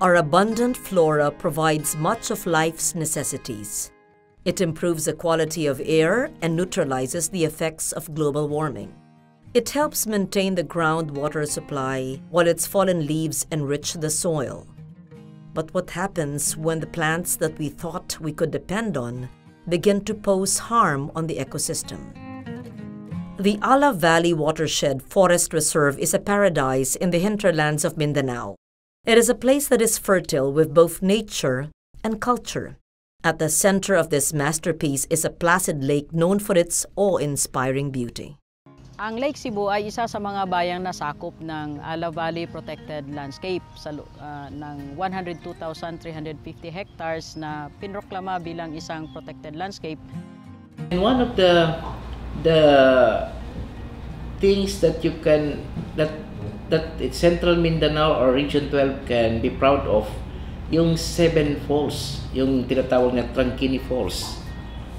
Our abundant flora provides much of life's necessities. It improves the quality of air and neutralizes the effects of global warming. It helps maintain the groundwater supply while its fallen leaves enrich the soil. But what happens when the plants that we thought we could depend on begin to pose harm on the ecosystem? The Ala Valley Watershed Forest Reserve is a paradise in the hinterlands of Mindanao. It is a place that is fertile with both nature and culture. At the center of this masterpiece is a placid lake known for its awe-inspiring beauty. Ang Lake Sebu ay isa sa mga bayang nasakop ng Ala Valley Protected Landscape ng 102,350 hectares na pinroklama bilang isang protected landscape. And one of the things that you can that Central Mindanao or Region 12 can be proud of, yung 7 falls, yung tinatawag na Tranquini Falls.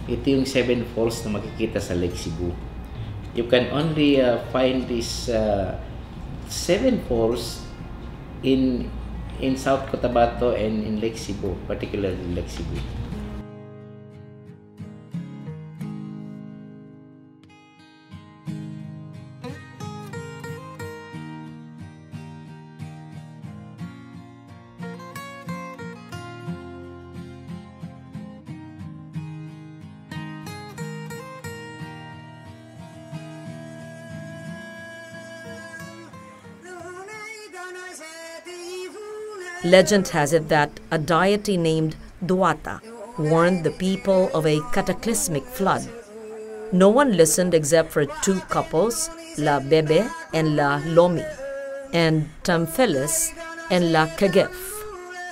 Ito yung 7 falls na makikita sa Lake Sebu. You can only find these 7 falls in South Cotabato and in Lake Sebu, particularly Lake Sebu. Legend has it that a deity named Duata warned the people of a cataclysmic flood. No one listened except for 2 couples, La Bebe and La Lomi, and Tamfelis and La Kagef.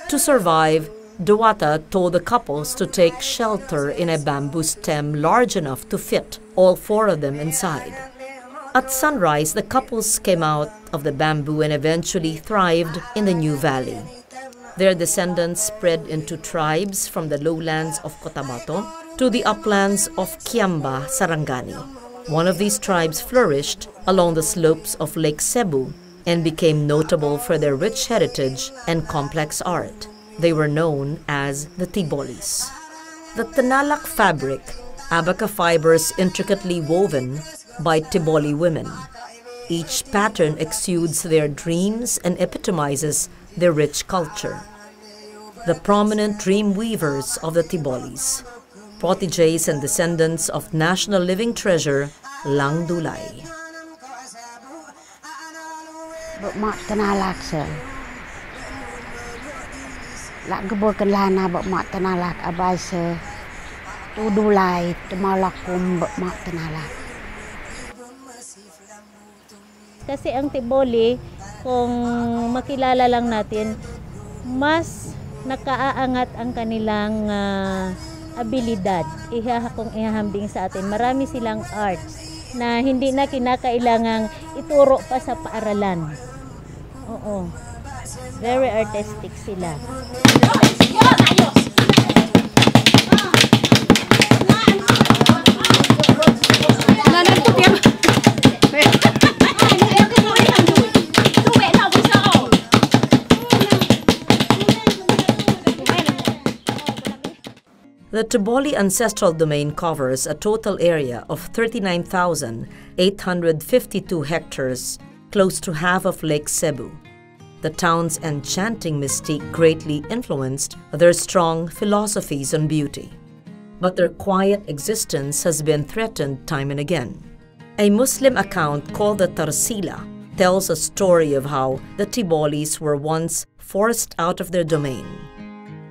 To survive, Duata told the couples to take shelter in a bamboo stem large enough to fit all 4 of them inside. At sunrise, the couples came out of the bamboo and eventually thrived in the new valley. Their descendants spread into tribes from the lowlands of Cotabato to the uplands of Kiamba, Sarangani. One of these tribes flourished along the slopes of Lake Sebu and became notable for their rich heritage and complex art. They were known as the Tibolis. The Tanalak fabric, abaca fibers intricately woven by Tiboli women. Each pattern exudes their dreams and epitomizes their rich culture. The prominent dream weavers of the Tibolis, protégés and descendants of national living treasure Lang Dulay. Mak Tanalak sir. Lak geburkan lana mak Tanalak abay sir. Tu Dulay tumalakum mak Tanalak. Kasi ang Tiboli, kung makilala lang natin, mas nakaaangat ang kanilang abilidad. Kung ihahambing sa atin, marami silang arts na hindi na kinakailangang ituro pa sa paaralan. Oo. Very artistic sila. The Tiboli ancestral domain covers a total area of 39,852 hectares, close to half of Lake Sebu. The town's enchanting mystique greatly influenced their strong philosophies on beauty. But their quiet existence has been threatened time and again. A Muslim account called the Tarsila tells a story of how the Tibolis were once forced out of their domain.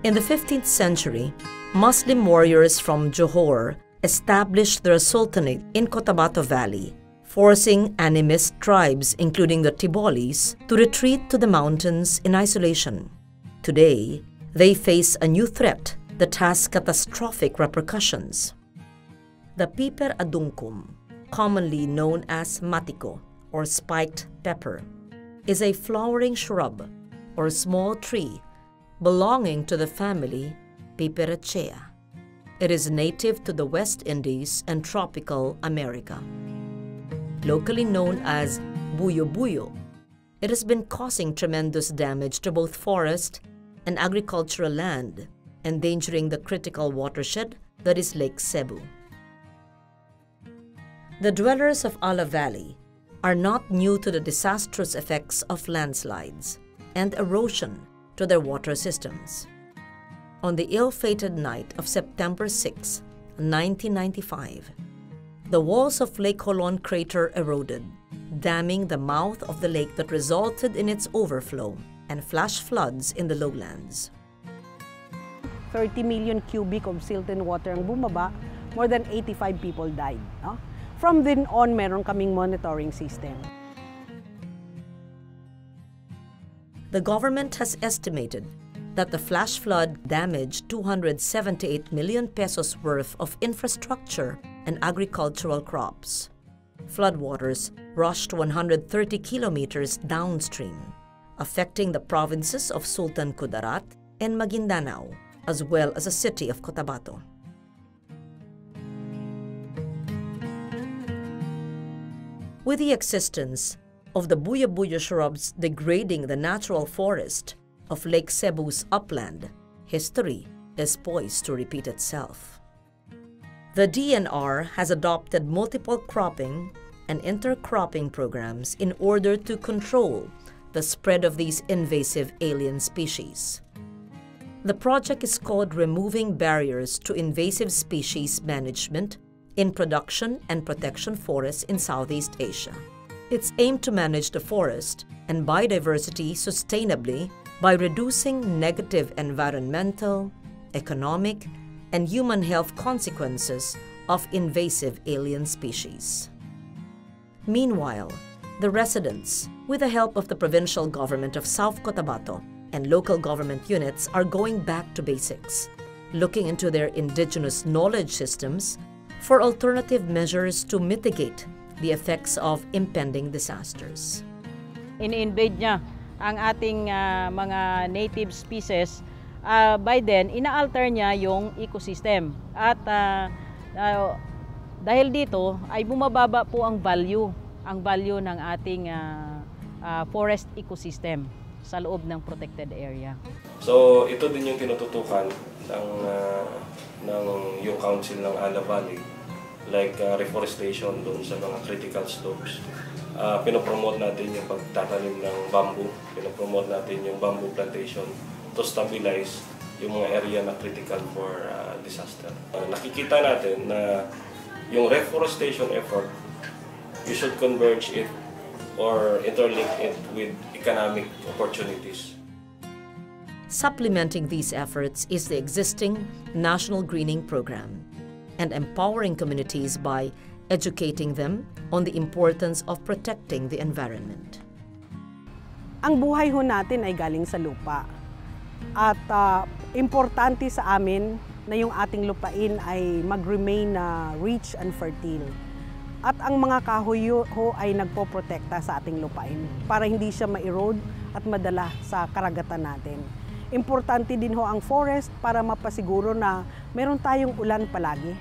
In the 15th century, Muslim warriors from Johor established their sultanate in Cotabato Valley, forcing animist tribes, including the Tibolis, to retreat to the mountains in isolation. Today, they face a new threat that has catastrophic repercussions. The Piper aduncum, commonly known as matiko or spiked pepper, is a flowering shrub or small tree belonging to the family Piperaceae. It is native to the West Indies and tropical America. Locally known as buyo-buyo, it has been causing tremendous damage to both forest and agricultural land, endangering the critical watershed that is Lake Sebu. The dwellers of Ala Valley are not new to the disastrous effects of landslides and erosion to their water systems. On the ill-fated night of September 6, 1995, the walls of Lake Holon crater eroded, damming the mouth of the lake that resulted in its overflow and flash floods in the lowlands. 30 million cubic of silted water ang bumaba, more than 85 people died. No? From then on, meron kaming monitoring system. The government has estimated that the flash flood damaged 278 million pesos worth of infrastructure and agricultural crops. Floodwaters rushed 130 kilometers downstream, affecting the provinces of Sultan Kudarat and Maguindanao, as well as the city of Cotabato. With the existence of the buya-buya shrubs degrading the natural forest of Lake Cebu's upland, history is poised to repeat itself. The DNR has adopted multiple cropping and intercropping programs in order to control the spread of these invasive alien species. The project is called Removing Barriers to Invasive Species Management in Production and Protection Forests in Southeast Asia. It's aimed to manage the forest and biodiversity sustainably by reducing negative environmental, economic, and human health consequences of invasive alien species. Meanwhile, the residents, with the help of the provincial government of South Cotabato and local government units, are going back to basics, looking into their indigenous knowledge systems for alternative measures to mitigate the effects of impending disasters. In-invade niya ang ating mga native species. By then, ina-alter niya yung ecosystem. At dahil dito ay bumababa po ang value ng ating forest ecosystem sa loob ng protected area. So ito din yung tinututukan ng yung council ng Ala Valley, like reforestation doon sa mga critical slopes. Pinopromote natin yung pagtatanim ng bamboo, pinopromote natin yung bamboo plantation to stabilize yung mga area na critical for disaster. Nakikita natin na yung reforestation effort, you should converge it or interlink it with economic opportunities. Supplementing these efforts is the existing National Greening Program and empowering communities by educating them on the importance of protecting the environment. Ang buhay ho natin ay galing sa lupa. At importante sa amin na yung ating lupain ay mag-remain rich and fertile. At ang mga kahoy ho ay nagpoprotekta sa ating lupain para hindi siya ma-erode at madala sa karagatan natin. Importante din ho ang forest para mapasiguro na meron tayong ulan palagi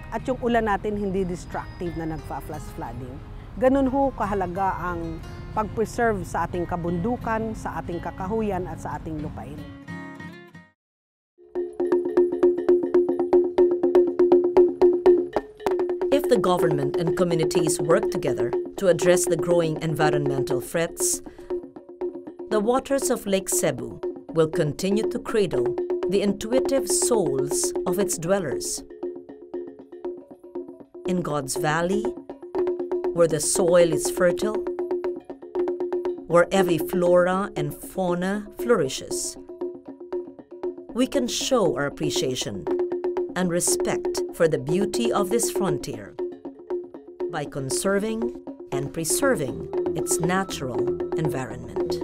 at yung ulan natin hindi destructive na nagfa-flash flooding. Ganun ho kahalaga ang pag-preserve sa ating kabundukan, sa ating kakahuyan at sa ating lupain. If the government and communities work together to address the growing environmental threats, the waters of Lake Sebu will continue to cradle the intuitive souls of its dwellers. In God's valley, where the soil is fertile, where every flora and fauna flourishes, we can show our appreciation and respect for the beauty of this frontier by conserving and preserving its natural environment.